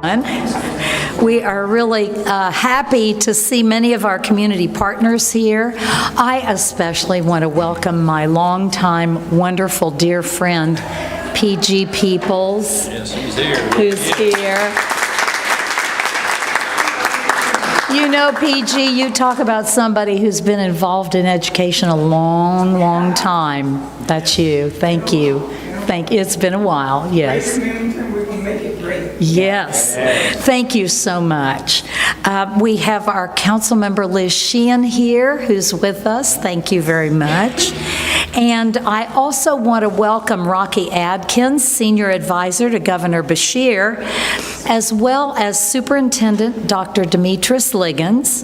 We are really happy to see many of our community partners here. I especially want to welcome my longtime, wonderful, dear friend, P.G. Peoples. Yes, he's here. Who's here. You know, PG, you talk about somebody who's been involved in education a long, long time. That's you. Thank you. It's been a while, yes. Yes. Thank you so much. We have our council member Liz Sheehan here, who's with us. Thank you very much. And I also want to welcome Rocky Adkins, Senior Advisor to Governor Beshear, as well as Superintendent Dr. Demetris Liggins,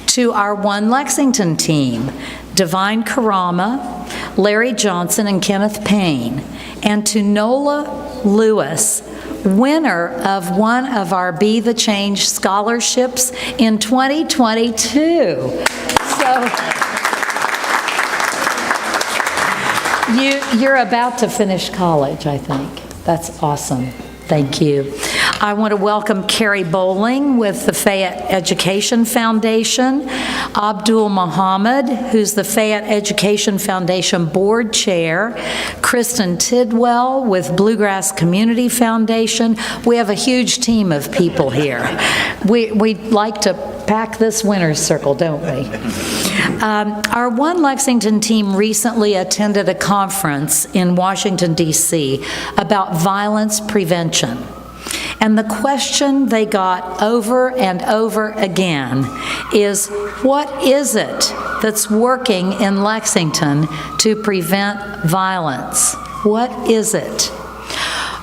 to our One Lexington team, Divine Karama, Larry Johnson, and Kenneth Payne, and to Nola Lewis, winner of one of our Be the Change scholarships in 2022. You're about to finish college, I think. That's awesome. Thank you. I want to welcome Carrie Bowling with the Fayette Education Foundation, Abdul Muhammad, who's the Fayette Education Foundation Board Chair, Kristen Tidwell with Bluegrass Community Foundation. We have a huge team of people here. We like to pack this winner's circle, don't we? Our One Lexington team recently attended a conference in Washington, D.C. about violence prevention. And the question they got over and over again is, what is it that's working in Lexington to prevent violence? What is it?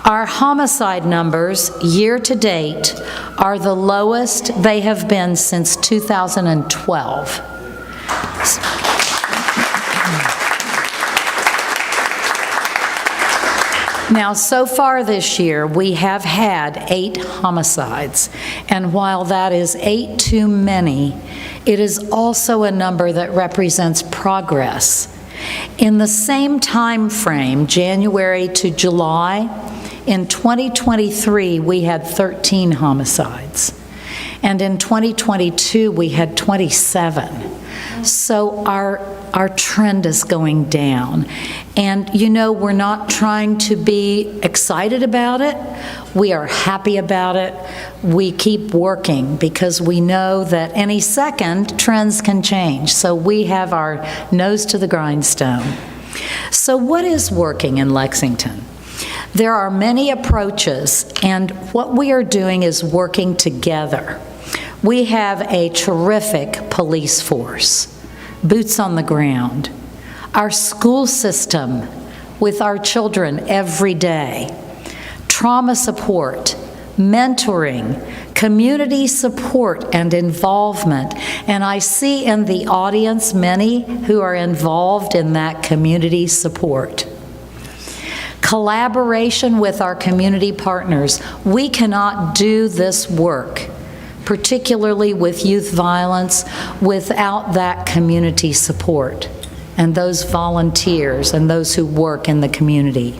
Our homicide numbers year to date are the lowest they have been since 2012. Now, so far this year, we have had 8 homicides, and while that is 8 too many, it is also a number that represents progress. In the same time frame, January to July, in 2023, we had 13 homicides, and in 2022, we had 27. So our trend is going down. And you know, we're not trying to be excited about it. We are happy about it. We keep working because we know that any second trends can change. So we have our nose to the grindstone. So what is working in Lexington? There are many approaches, and what we are doing is working together. We have a terrific police force, boots on the ground. Our school system with our children every day. Trauma support, mentoring, community support and involvement. And I see in the audience many who are involved in that community support. Collaboration with our community partners. We cannot do this work, particularly with youth violence, without that community support and those volunteers and those who work in the community.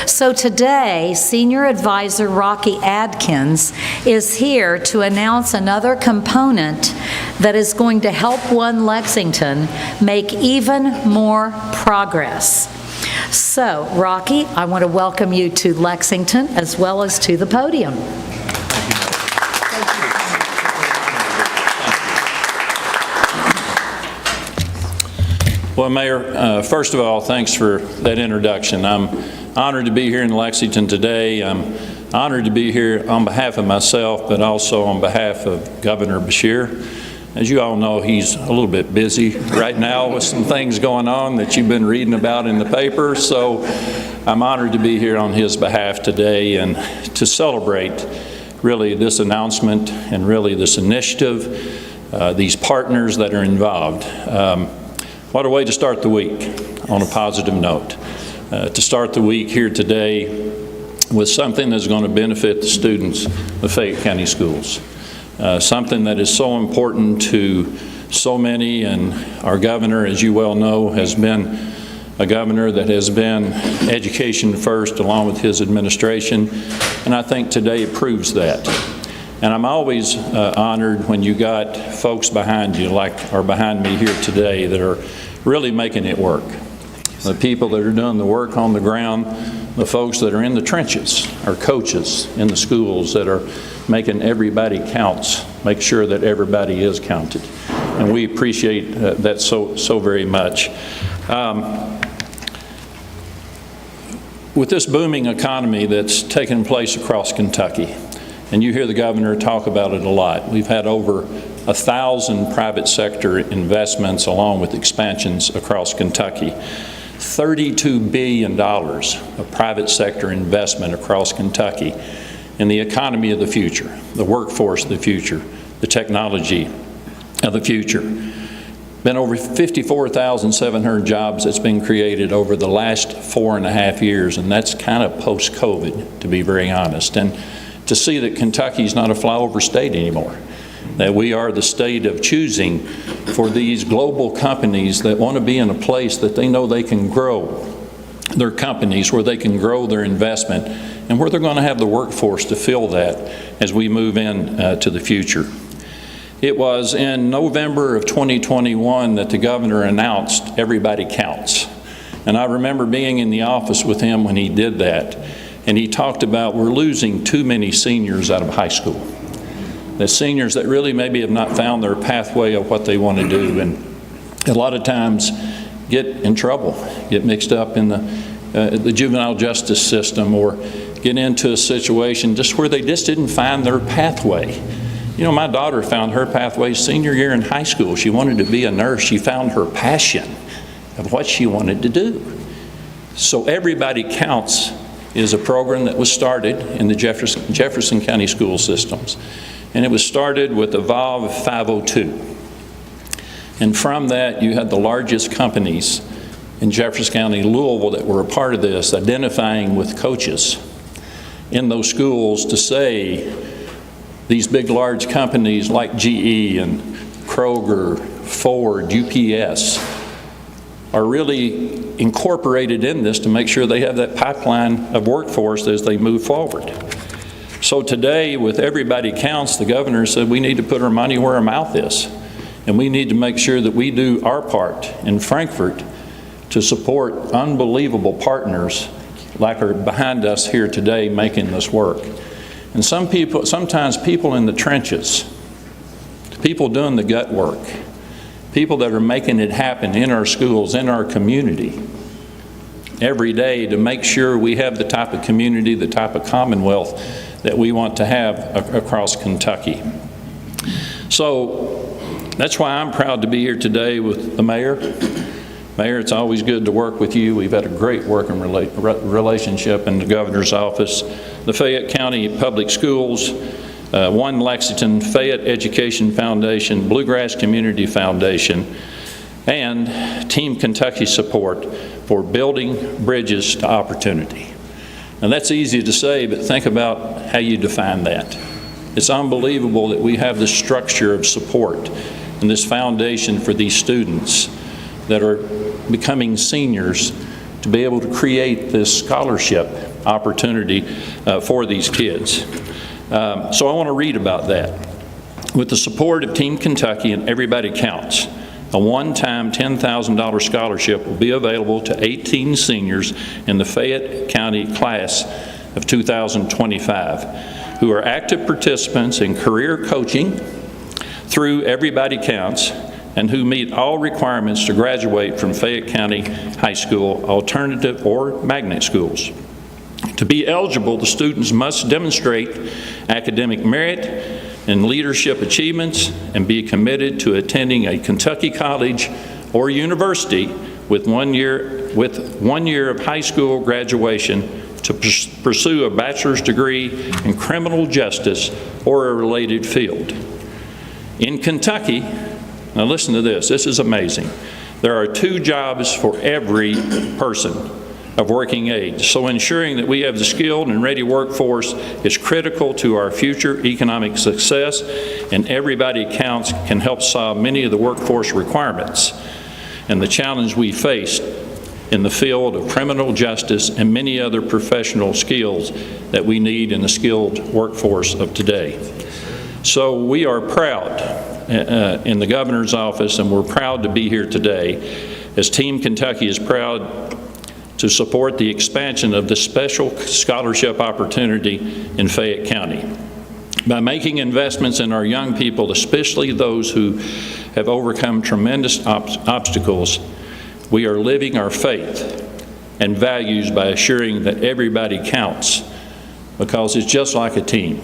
So today, Senior Advisor Rocky Adkins is here to announce another component that is going to help One Lexington make even more progress. So, Rocky, I want to welcome you to Lexington as well as to the podium. Well, Mayor, first of all, thanks for that introduction. I'm honored to be here in Lexington today. I'm honored to be here on behalf of myself, but also on behalf of Governor Beshear. As you all know, he's a little bit busy right now with some things going on that you've been reading about in the paper. So I'm honored to be here on his behalf today and to celebrate really this announcement and really this initiative, these partners that are involved. What a way to start the week on a positive note. To start the week here today with something that's going to benefit the students of Fayette County Schools. Something that is so important to so many, and our governor, as you well know, has been a governor that has been education first along with his administration, and I think today it proves that. And I'm always honored when you got folks behind you, like are behind me here today, that are really making it work. The people that are doing the work on the ground, the folks that are in the trenches, our coaches in the schools that are making everybody counts, make sure that everybody is counted. And we appreciate that so very much. With this booming economy that's taken place across Kentucky, and you hear the governor talk about it a lot, we've had over 1,000 private sector investments along with expansions across Kentucky. $32 billion of private sector investment across Kentucky in the economy of the future, the workforce of the future, the technology of the future. Been over 54,700 jobs that's been created over the last 4.5 years, and that's kind of post-COVID, to be very honest. And to see that Kentucky's not a flyover state anymore, that we are the state of choosing for these global companies that want to be in a place that they know they can grow their companies, where they can grow their investment, and where they're going to have the workforce to fill that as we move in to the future. It was in November of 2021 that the governor announced everybody counts. And I remember being in the office with him when he did that, and he talked about we're losing too many seniors out of high school. The seniors that really maybe have not found their pathway of what they want to do, and a lot of times get in trouble, get mixed up in the juvenile justice system, or get into a situation just where they just didn't find their pathway. You know, my daughter found her pathway senior year in high school. She wanted to be a nurse. She found her passion of what she wanted to do. So Everybody Counts is a program that was started in the Jefferson County school systems. And it was started with Evolve 502. And from that, you had the largest companies in Jefferson County, Louisville, that were a part of this, identifying with coaches in those schools to say these big, large companies like GE and Kroger, Ford, UPS are really incorporated in this to make sure they have that pipeline of workforce as they move forward. So today, with Everybody Counts, the governor said we need to put our money where our mouth is. And we need to make sure that we do our part in Frankfort to support unbelievable partners like are behind us here today making this work. And sometimes people in the trenches, people doing the gut work, people that are making it happen in our schools, in our community, every day to make sure we have the type of community, the type of commonwealth that we want to have across Kentucky. So that's why I'm proud to be here today with the mayor. Mayor, it's always good to work with you. We've had a great working relationship in the governor's office, the Fayette County Public Schools, One Lexington, Fayette Education Foundation, Bluegrass Community Foundation, and Team Kentucky support for building bridges to opportunity. Now that's easy to say, but think about how you define that. It's unbelievable that we have this structure of support and this foundation for these students that are becoming seniors to be able to create this scholarship opportunity for these kids. So I want to read about that. With the support of Team Kentucky and Everybody Counts, a one-time $10,000 scholarship will be available to 18 seniors in the Fayette County class of 2025 who are active participants in career coaching through Everybody Counts and who meet all requirements to graduate from Fayette County High School, alternative or magnet schools. To be eligible, the students must demonstrate academic merit and leadership achievements and be committed to attending a Kentucky college or university with one year of high school graduation to pursue a bachelor's degree in criminal justice or a related field. In Kentucky, now listen to this, this is amazing. There are 2 jobs for every person of working age. So ensuring that we have the skilled and ready workforce is critical to our future economic success, and Everybody Counts can help solve many of the workforce requirements and the challenge we face in the field of criminal justice and many other professional skills that we need in the skilled workforce of today. So we are proud in the governor's office, and we're proud to be here today, as Team Kentucky is proud to support the expansion of the special scholarship opportunity in Fayette County. By making investments in our young people, especially those who have overcome tremendous obstacles, we are living our faith and values by assuring that everybody counts, because it's just like a team.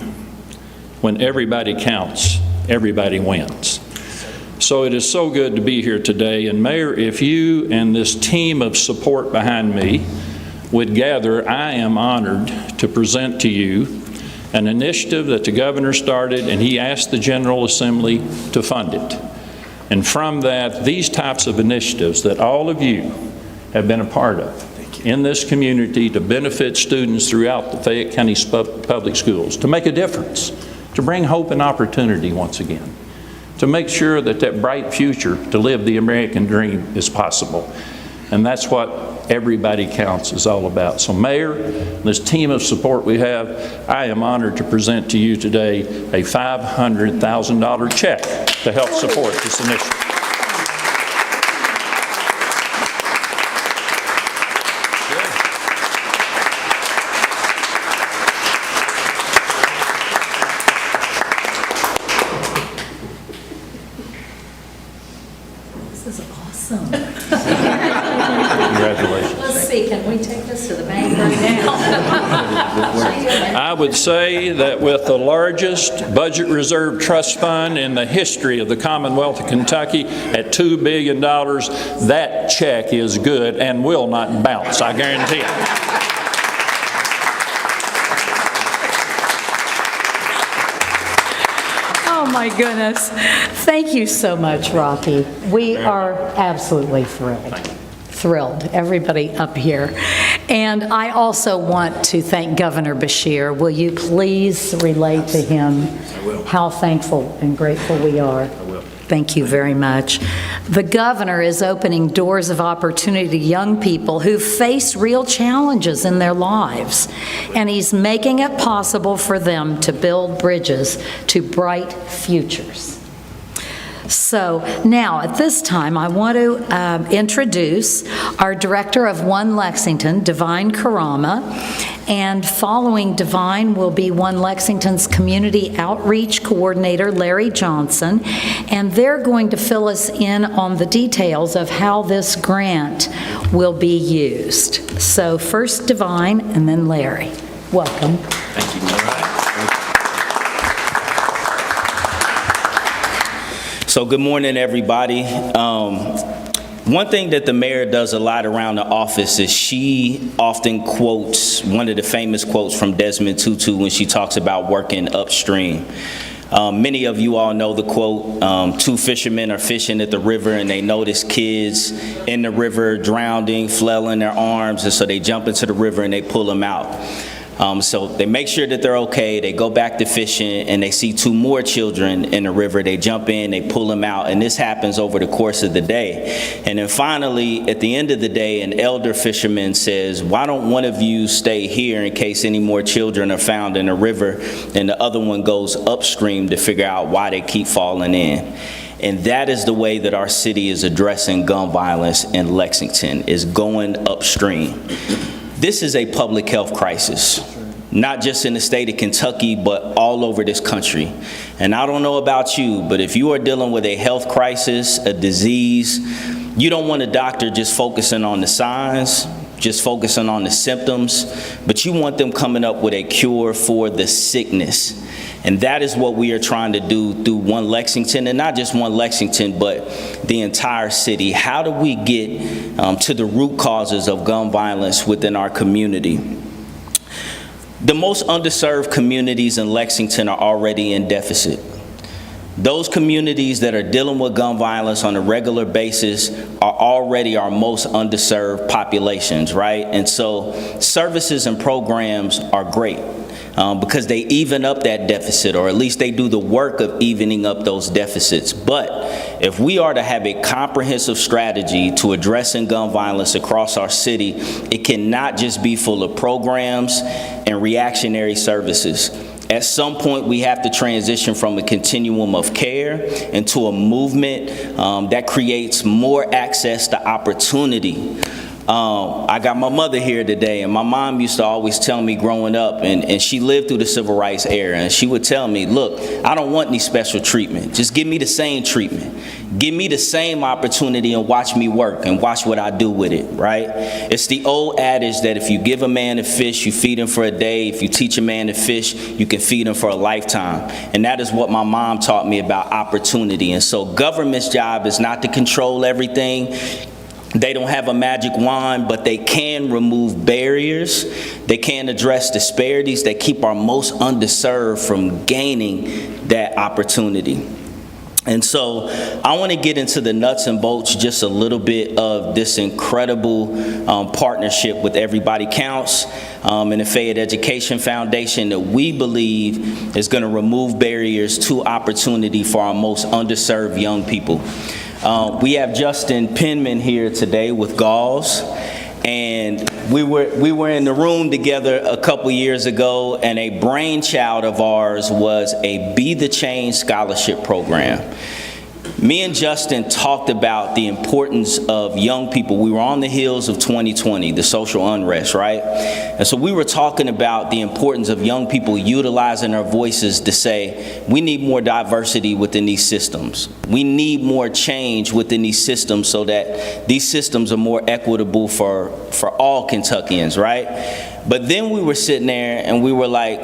When everybody counts, everybody wins. So it is so good to be here today. And Mayor, if you and this team of support behind me would gather, I am honored to present to you an initiative that the governor started, and he asked the General Assembly to fund it. And from that, these types of initiatives that all of you have been a part of in this community to benefit students throughout the Fayette County Public Schools, to make a difference, to bring hope and opportunity once again, to make sure that that bright future to live the American dream is possible. And that's what Everybody Counts is all about. So Mayor, this team of support we have, I am honored to present to you today a $500,000 check to help support this initiative. This is awesome. Congratulations. Let's see, can we take this to the bank right now? I would say that with the largest budget reserve trust fund in the history of the Commonwealth of Kentucky at $2 billion, that check is good and will not bounce, I guarantee it. Oh my goodness. Thank you so much, Rocky. We are absolutely thrilled, everybody up here. And I also want to thank Governor Beshear. Will you please relay to him how thankful and grateful we are? I will. Thank you very much. The governor is opening doors of opportunity to young people who face real challenges in their lives, and he's making it possible for them to build bridges to bright futures. So now, at this time, I want to introduce our Director of One Lexington, Divine Karama, and following Divine will be One Lexington's Community Outreach Coordinator, Larry Johnson, and they're going to fill us in on the details of how this grant will be used. So first Divine, and then Larry. Welcome. Thank you, Mayor. So good morning, everybody. One thing that the mayor does a lot around the office is she often quotes one of the famous quotes from Desmond Tutu when she talks about working upstream. Many of you all know the quote, two fishermen are fishing at the river and they notice kids in the river drowning, flailing their arms, and so they jump into the river and they pull them out. So they make sure that they're okay, they go back to fishing, and they see two more children in the river. They jump in, they pull them out, and this happens over the course of the day. And then finally, at the end of the day, an elder fisherman says, why don't one of you stay here in case any more children are found in the river, and the other one goes upstream to figure out why they keep falling in. And that is the way that our city is addressing gun violence in Lexington, is going upstream. This is a public health crisis, not just in the state of Kentucky, but all over this country. And I don't know about you, but if you are dealing with a health crisis, a disease, you don't want a doctor just focusing on the signs, just focusing on the symptoms, but you want them coming up with a cure for the sickness. And that is what we are trying to do through One Lexington, and not just One Lexington, but the entire city. How do we get to the root causes of gun violence within our community? The most underserved communities in Lexington are already in deficit. Those communities that are dealing with gun violence on a regular basis are already our most underserved populations, right? And so services and programs are great. because they even up that deficit, or at least they do the work of evening up those deficits. But if we are to have a comprehensive strategy to addressing gun violence across our city, it cannot just be full of programs and reactionary services. At some point, we have to transition from a continuum of care into a movement that creates more access to opportunity. I got my mother here today, and my mom used to always tell me growing up, and she lived through the civil rights era, and she would tell me, look, I don't want any special treatment. Just give me the same treatment. Give me the same opportunity and watch me work and watch what I do with it, right? It's the old adage that if you give a man a fish, you feed him for a day. If you teach a man to fish, you can feed him for a lifetime. And that is what my mom taught me about opportunity. And so government's job is not to control everything. They don't have a magic wand, but they can remove barriers. They can address disparities that keep our most underserved from gaining that opportunity. And so I want to get into the nuts and bolts just a little bit of this incredible partnership with Everybody Counts and the Fayette Education Foundation that we believe is going to remove barriers to opportunity for our most underserved young people. We have Justin Penman here today with Galls, and we were in the room together a couple years ago, and a brainchild of ours was a Be the Change scholarship program. Me and Justin talked about the importance of young people. We were on the heels of 2020, the social unrest, right? And so we were talking about the importance of young people utilizing their voices to say, we need more diversity within these systems. We need more change within these systems so that these systems are more equitable for all Kentuckians, right? But then we were sitting there and we were like,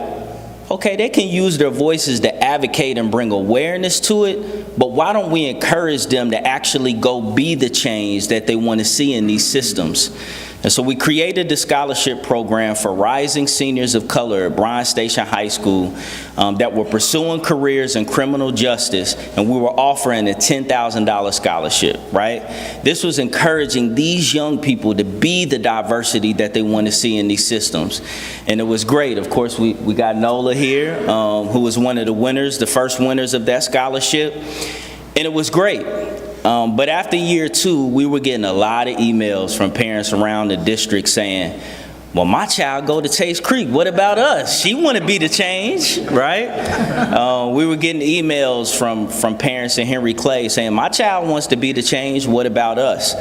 okay, they can use their voices to advocate and bring awareness to it, but why don't we encourage them to actually go be the change that they want to see in these systems? And so we created the scholarship program for rising seniors of color at Bryan Station High School that were pursuing careers in criminal justice, and we were offering a $10,000 scholarship, right? This was encouraging these young people to be the diversity that they want to see in these systems. And it was great. Of course, we got Nola here, who was one of the winners, the first winners of that scholarship, and it was great. But after year 2, we were getting a lot of emails from parents around the district saying, well, my child go to Taste Creek. What about us? She want to be the change, right? We were getting emails from parents in Henry Clay saying, my child wants to be the change. What about us?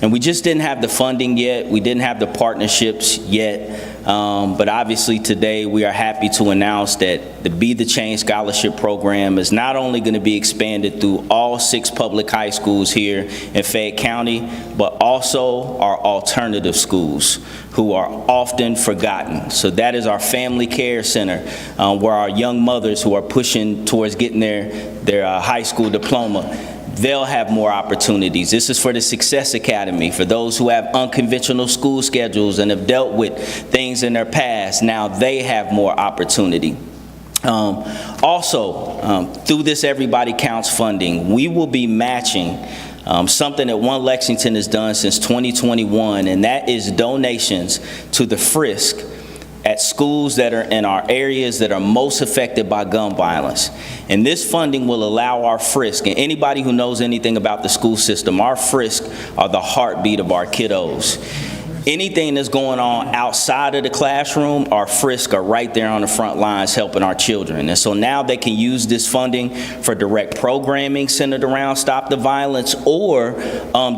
And we just didn't have the funding yet. We didn't have the partnerships yet. But obviously today we are happy to announce that the Be the Change Scholarship Program is not only going to be expanded through all 6 public high schools here in Fayette County, but also our alternative schools who are often forgotten. So that is our family care center, where our young mothers who are pushing towards getting their high school diploma, they'll have more opportunities. This is for the Success Academy, for those who have unconventional school schedules and have dealt with things in their past. Now they have more opportunity. Also, through this Everybody Counts funding, we will be matching something that One Lexington has done since 2021, and that is donations to the Frisk at schools that are in our areas that are most affected by gun violence. And this funding will allow our Frisk, and anybody who knows anything about the school system, our Frisk are the heartbeat of our kiddos. Anything that's going on outside of the classroom, our Frisk are right there on the front lines helping our children. And so now they can use this funding for direct programming centered around Stop the Violence, or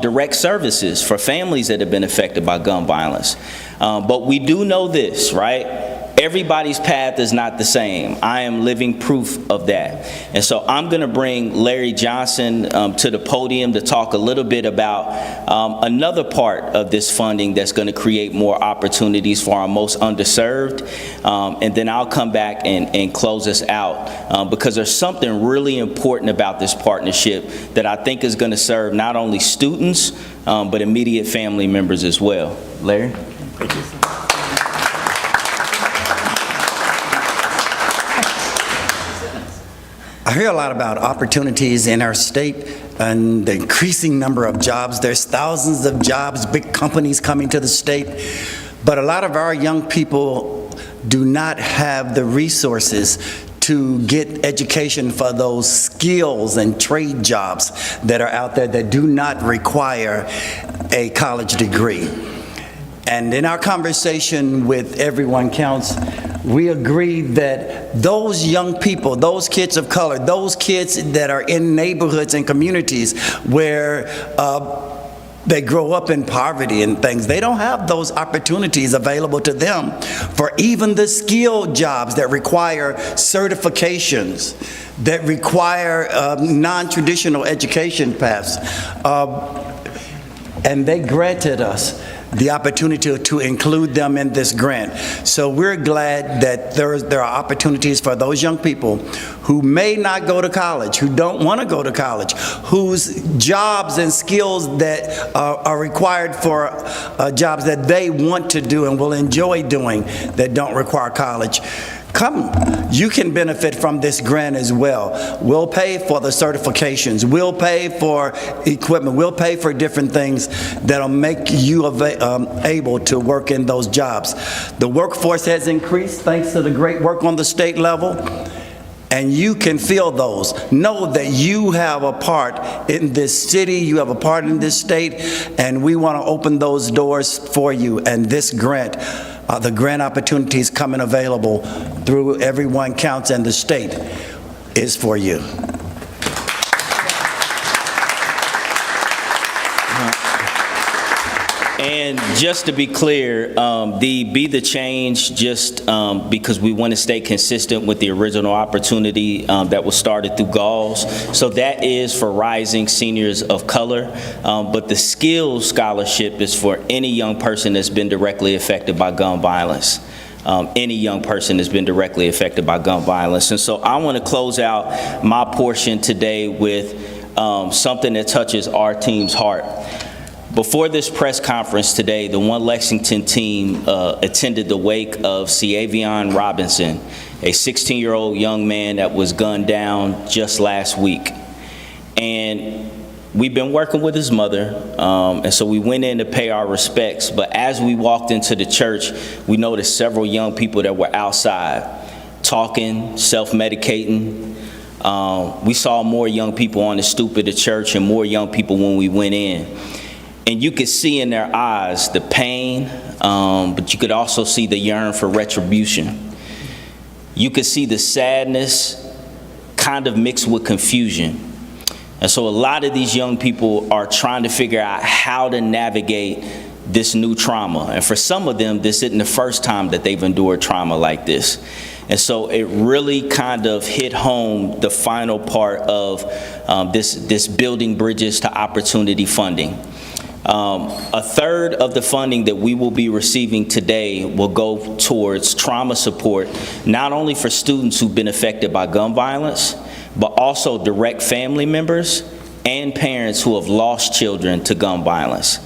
direct services for families that have been affected by gun violence. But we do know this, right? Everybody's path is not the same. I am living proof of that. And so I'm going to bring Larry Johnson to the podium to talk a little bit about another part of this funding that's going to create more opportunities for our most underserved. And then I'll come back and close us out because there's something really important about this partnership that I think is going to serve not only students, but immediate family members as well. Larry? Thank you. I hear a lot about opportunities in our state and the increasing number of jobs. There's thousands of jobs, big companies coming to the state, but a lot of our young people do not have the resources to get education for those skills and trade jobs that are out there that do not require a college degree. And in our conversation with Everyone Counts, we agreed that those young people, those kids of color, those kids that are in neighborhoods and communities where they grow up in poverty and things, they don't have those opportunities available to them for even the skilled jobs that require certifications, that require non-traditional education paths. And they granted us the opportunity to include them in this grant. So we're glad that there are opportunities for those young people who may not go to college, who don't want to go to college, whose jobs and skills that are required for jobs that they want to do and will enjoy doing that don't require college. Come, you can benefit from this grant as well. We'll pay for the certifications. We'll pay for equipment. We'll pay for different things that'll make you able to work in those jobs. The workforce has increased thanks to the great work on the state level, and you can feel those. Know that you have a part in this city, you have a part in this state, and we want to open those doors for you. And this grant, the grant opportunities coming available through Everyone Counts and the state is for you. And just to be clear, the Be the Change, just because we want to stay consistent with the original opportunity that was started through GALS. So that is for rising seniors of color, but the Skills Scholarship is for any young person that's been directly affected by gun violence. Any young person has been directly affected by gun violence. And so I want to close out my portion today with something that touches our team's heart. Before this press conference today, the One Lexington team attended the wake of Ciavion Robinson, a 16-year-old young man that was gunned down just last week. And we've been working with his mother, and so we went in to pay our respects. But as we walked into the church, we noticed several young people that were outside talking, self-medicating. We saw more young people on the stoop of the church and more young people when we went in. And you could see in their eyes the pain, but you could also see the yearn for retribution. You could see the sadness kind of mixed with confusion. And so a lot of these young people are trying to figure out how to navigate this new trauma. And for some of them, this isn't the first time that they've endured trauma like this. And so it really kind of hit home the final part of this Building Bridges to Opportunity funding. A third of the funding that we will be receiving today will go towards trauma support, not only for students who've been affected by gun violence, but also direct family members and parents who have lost children to gun violence.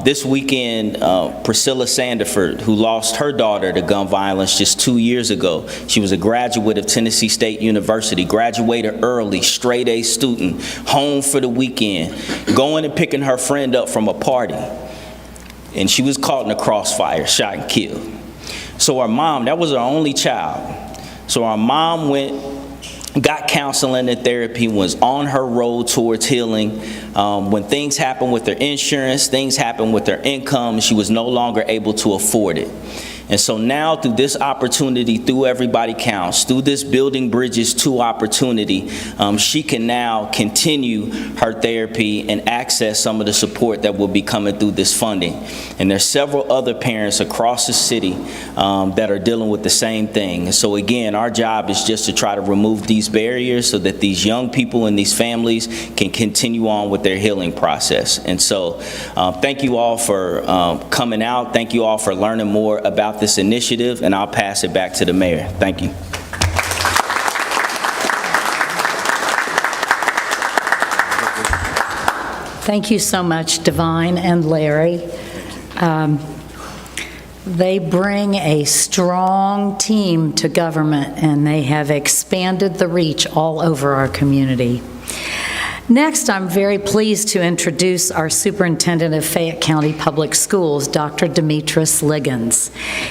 This weekend, Priscilla Sandiford, who lost her daughter to gun violence just 2 years ago, she was a graduate of Tennessee State University, graduated early, straight A student, home for the weekend, going and picking her friend up from a party. And she was caught in a crossfire, shot and killed. So our mom, that was her only child. So our mom got counseling and therapy, was on her road towards healing. When things happened with her insurance, things happened with her income, she was no longer able to afford it. And so now through this opportunity, through Everybody Counts, through this Building Bridges to Opportunity, she can now continue her therapy and access some of the support that will be coming through this funding. And there's several other parents across the city that are dealing with the same thing. And so again, our job is just to try to remove these barriers so that these young people and these families can continue on with their healing process. And so thank you all for coming out. Thank you all for learning more about this initiative, and I'll pass it back to the mayor. Thank you. Thank you so much, Divine and Larry. They bring a strong team to government, and they have expanded the reach all over our community. Next, I'm very pleased to introduce our Superintendent of Fayette County Public Schools, Dr. Demetris Liggins.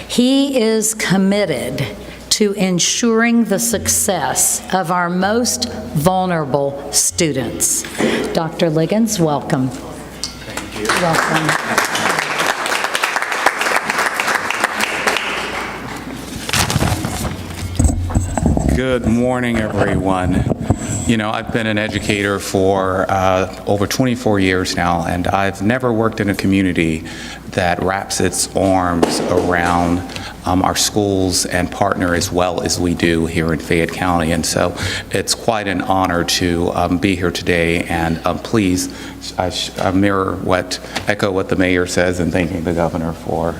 He is committed to ensuring the success of our most vulnerable students. Dr. Liggins, welcome. Thank you. Welcome. Good morning, everyone. You know, I've been an educator for over 24 years now, and I've never worked in a community that wraps its arms around our schools and partner as well as we do here in Fayette County. And so it's quite an honor to be here today, and please echo what the mayor says in thanking the governor for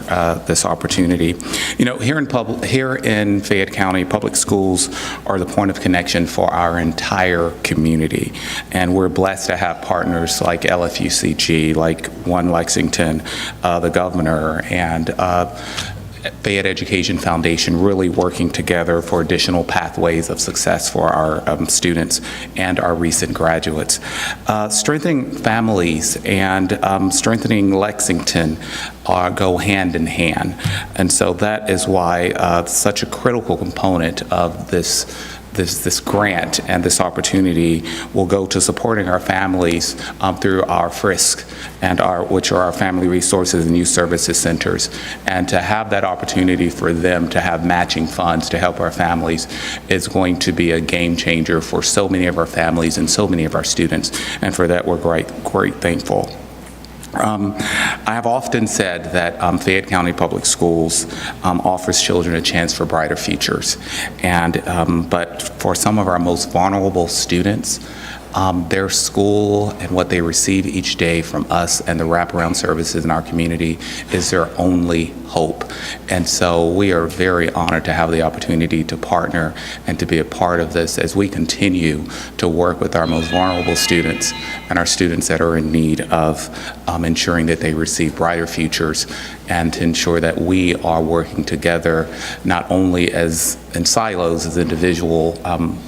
this opportunity. You know, here in Fayette County, public schools are the point of connection for our entire community, and we're blessed to have partners like LFUCG, like One Lexington, the governor, and Fayette Education Foundation really working together for additional pathways of success for our students and our recent graduates. Strengthening families and strengthening Lexington go hand in hand. And so that is why such a critical component of this grant and this opportunity will go to supporting our families through our FRISC and which are our Family Resources and Youth Services Centers. And to have that opportunity for them to have matching funds to help our families is going to be a game changer for so many of our families and so many of our students. And for that, we're great thankful. I have often said that Fayette County Public Schools offers children a chance for brighter futures, but for some of our most vulnerable students, their school and what they receive each day from us and the wraparound services in our community is their only hope. And so we are very honored to have the opportunity to partner and to be a part of this as we continue to work with our most vulnerable students and our students that are in need of ensuring that they receive brighter futures, and to ensure that we are working together not only as in silos as individual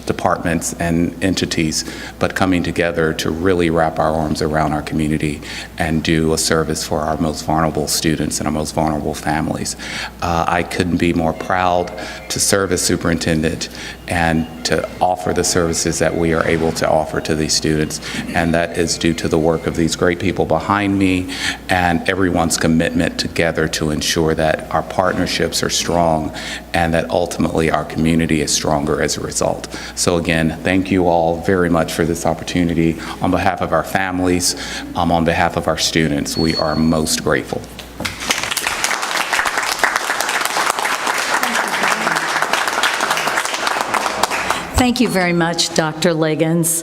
departments and entities, but coming together to really wrap our arms around our community and do a service for our most vulnerable students and our most vulnerable families. I couldn't be more proud to serve as superintendent and to offer the services that we are able to offer to these students, and that is due to the work of these great people behind me and everyone's commitment together to ensure that our partnerships are strong and that ultimately our community is stronger as a result. So again, thank you all very much for this opportunity. On behalf of our families, on behalf of our students, we are most grateful. Thank you very much, Dr. Liggins.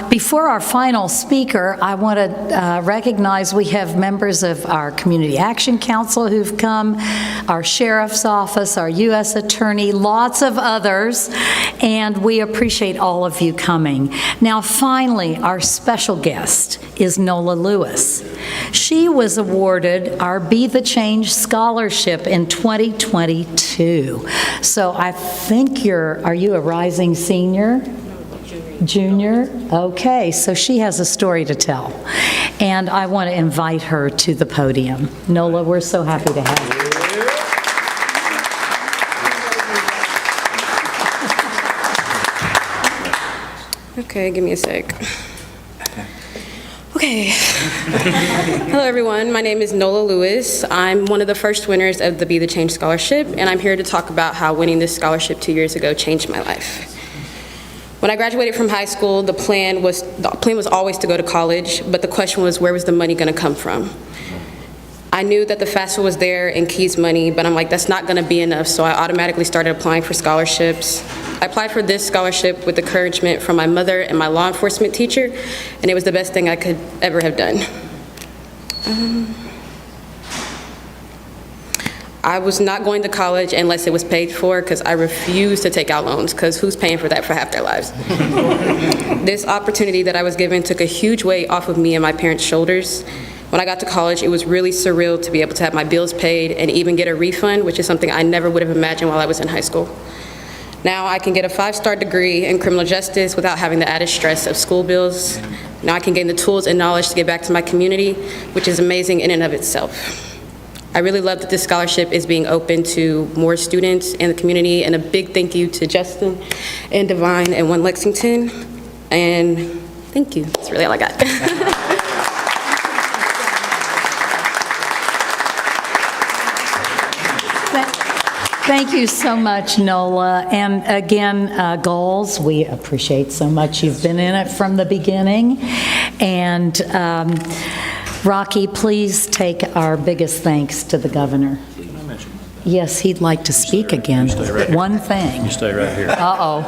Before our final speaker, I want to recognize we have members of our Community Action Council who've come, our Sheriff's Office, our U.S. Attorney, lots of others, and we appreciate all of you coming. Now, finally, our special guest is Nola Lewis. She was awarded our Be the Change Scholarship in 2022. So I think are you a rising senior? Junior? Okay, so she has a story to tell. And I want to invite her to the podium. Nola, we're so happy to have you. Okay, give me a sec. Okay. Hello, everyone. My name is Nola Lewis. I'm one of the first winners of the Be the Change Scholarship, and I'm here to talk about how winning this scholarship 2 years ago changed my life. When I graduated from high school, the plan was always to go to college, but the question was, where was the money going to come from? I knew that the FAFSA was there and Keys money, but I'm like, that's not going to be enough, so I automatically started applying for scholarships. I applied for this scholarship with encouragement from my mother and my law enforcement teacher, and it was the best thing I could ever have done. I was not going to college unless it was paid for, because I refused to take out loans, because who's paying for that for half their lives? This opportunity that I was given took a huge weight off of me and my parents' shoulders. When I got to college, it was really surreal to be able to have my bills paid and even get a refund, which is something I never would have imagined while I was in high school. Now I can get a 5-star degree in criminal justice without having the added stress of school bills. Now I can gain the tools and knowledge to get back to my community, which is amazing in and of itself. I really love that this scholarship is being open to more students in the community, and a big thank you to Justin and Divine and One Lexington. And thank you. That's really all I got. Thank you so much, Nola. And again, goals, we appreciate so much. You've been in it from the beginning. And Rocky, please take our biggest thanks to the governor. Yes, he'd like to speak again. One thing. You stay right here. Uh-oh.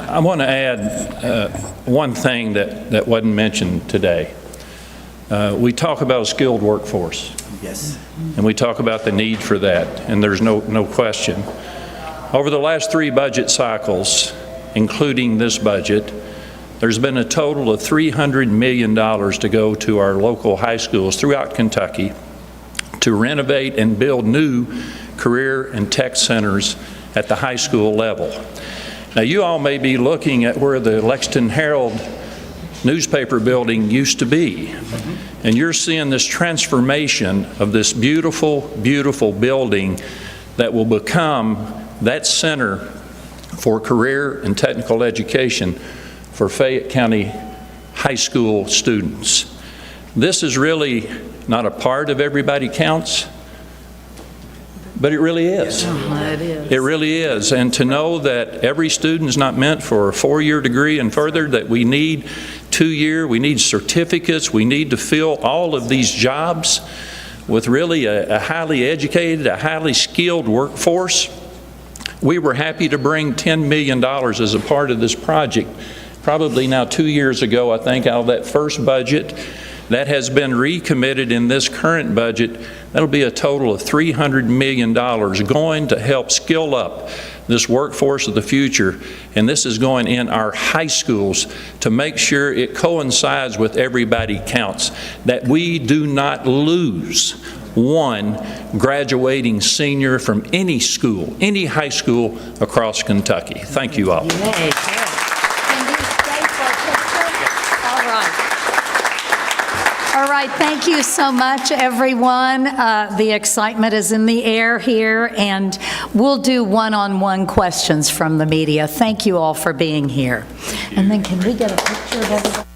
I want to add one thing that wasn't mentioned today. We talk about a skilled workforce. Yes. And we talk about the need for that, and there's no question. Over the last 3 budget cycles, including this budget, there's been a total of $300 million to go to our local high schools throughout Kentucky to renovate and build new career and tech centers at the high school level. Now, you all may be looking at where the Lexington Herald newspaper building used to be. And you're seeing this transformation of this beautiful, beautiful building that will become that center for career and technical education for Fayette County high school students. This is really not a part of Everybody Counts, but it really is. It is. It really is. And to know that every student is not meant for a 4-year degree and further, that we need 2-year, we need certificates, we need to fill all of these jobs with really a highly educated, a highly skilled workforce. We were happy to bring $10 million as a part of this project, probably now 2 years ago, I think, out of that first budget. That has been recommitted in this current budget. That'll be a total of $300 million going to help skill up this workforce of the future, and this is going in our high schools to make sure it coincides with Everybody Counts, that we do not lose one graduating senior from any school, any high school across Kentucky. Thank you all. Yay. Can you stay for a picture? All right. All right, thank you so much, everyone. The excitement is in the air here, and we'll do one-on-one questions from the media. Thank you all for being here. And then can we get a picture of everybody?